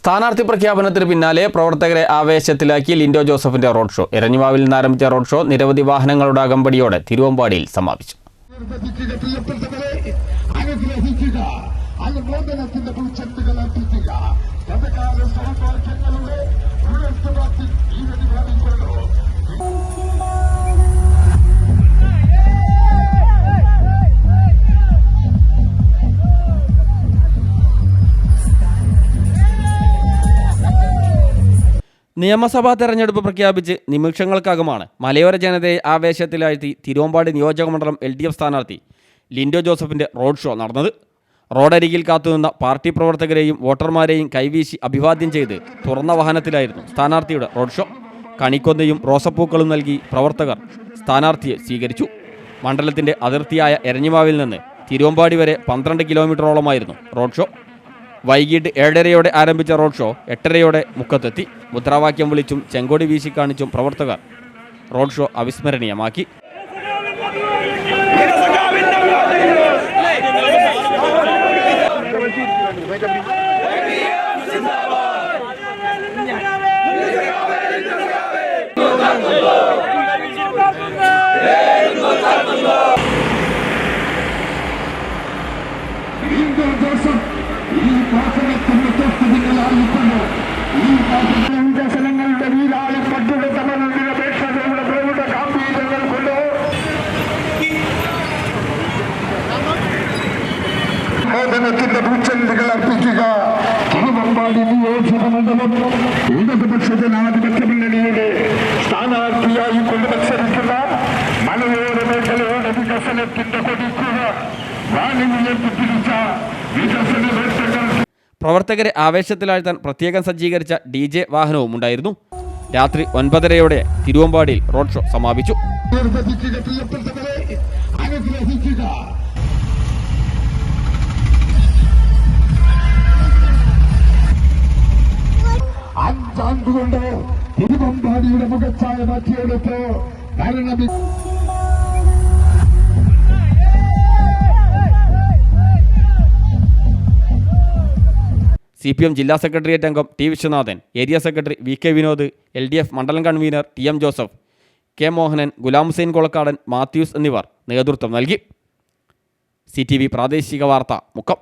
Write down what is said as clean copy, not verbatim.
സ്ഥാനാർത്ഥി പ്രഖ്യാപനത്തിന് പിന്നാലെ പ്രവർത്തകരെ ആവേശത്തിലാക്കി ലിൻഡോ ജോസഫിന്റെ റോഡ് ഷോ. എരഞ്ഞിമാവിൽ നിന്ന് ആരംഭിച്ച റോഡ് ഷോ നിരവധി വാഹനങ്ങളുടെ അകമ്പടിയോടെ തിരുവമ്പാടിയിൽ സമാപിച്ചു. നിയമസഭാ തെരഞ്ഞെടുപ്പ് പ്രഖ്യാപിച്ച് നിമിഷങ്ങൾക്കകമാണ് മലയോര ജനതയെ ആവേശത്തിലാഴ്ത്തി തിരുവമ്പാടി നിയോജകമണ്ഡലം LDF സ്ഥാനാർത്ഥി ലിൻഡോ ജോസഫിന്റെ റോഡ് ഷോ നടന്നത്. റോഡരികിൽ കാത്തുനിന്ന പാർട്ടി പ്രവർത്തകരെയും വോട്ടർമാരെയും കൈവീശി അഭിവാദ്യം ചെയ്ത് തുറന്ന വാഹനത്തിലായിരുന്നു സ്ഥാനാർത്ഥിയുടെ റോഡ് ഷോ. കണിക്കൊന്നയും റോസപ്പൂക്കളും നൽകി പ്രവർത്തകർ സ്ഥാനാർത്ഥിയെ സ്വീകരിച്ചു. മണ്ഡലത്തിന്റെ അതിർത്തിയായ എരഞ്ഞിമാവിൽ നിന്ന് തിരുവമ്പാടി വരെ 12 കിലോമീറ്ററോളമായിരുന്നു റോഡ് ഷോ. വൈകിട്ട് 7:30 ആരംഭിച്ച റോഡ് ഷോ 8:30 മുക്കത്തെത്തി. മുദ്രാവാക്യം വിളിച്ചും ചെങ്കൊടി വീശിക്കാണിച്ചും പ്രവർത്തകർ റോഡ് ഷോ അവിസ്മരണീയമാക്കി. ത്തിന്റെ ഭൂചെല്ലുകൾ അർപ്പിക്കുക. തിരുവമ്പാടി നിയോജകമണ്ഡലം ഇടതുപക്ഷ ജനാധിപത്യ മുന്നണിയുടെ സ്ഥാനാർത്ഥിയായി കൊണ്ട് മത്സരിക്കുന്ന മലയോര മേഖലയുടെ വികസനത്തിന്റെ കൊടിക്കുക വാണിജ്യത്തിരിച്ച വികസന വേട്ടകൾ. പ്രവർത്തകരെ ആവേശത്തിലാഴ്ത്താൻ പ്രത്യേകം സജ്ജീകരിച്ച DJ വാഹനവും ഉണ്ടായിരുന്നു. രാത്രി 9:30 തിരുവമ്പാടിയിൽ റോഡ് ഷോ സമാപിച്ചു. അഞ്ചാണ്ടുകൊണ്ട് തിരുവമ്പാടിയുടെ മുഖച്ഛായ മാറ്റിയെടുത്ത് CPM ജില്ലാ സെക്രട്ടേറിയറ്റ് അംഗം T. വിശ്വനാഥൻ, ഏരിയ സെക്രട്ടറി VK വിനോദ്, LDF മണ്ഡലം convener TM Joseph, K. Mohanan, Ghulam Hussain Kolakkadan, Mathews എന്നിവർ നേതൃത്വം നൽകി. CTV പ്രാദേശിക വാർത്ത മുക്കം.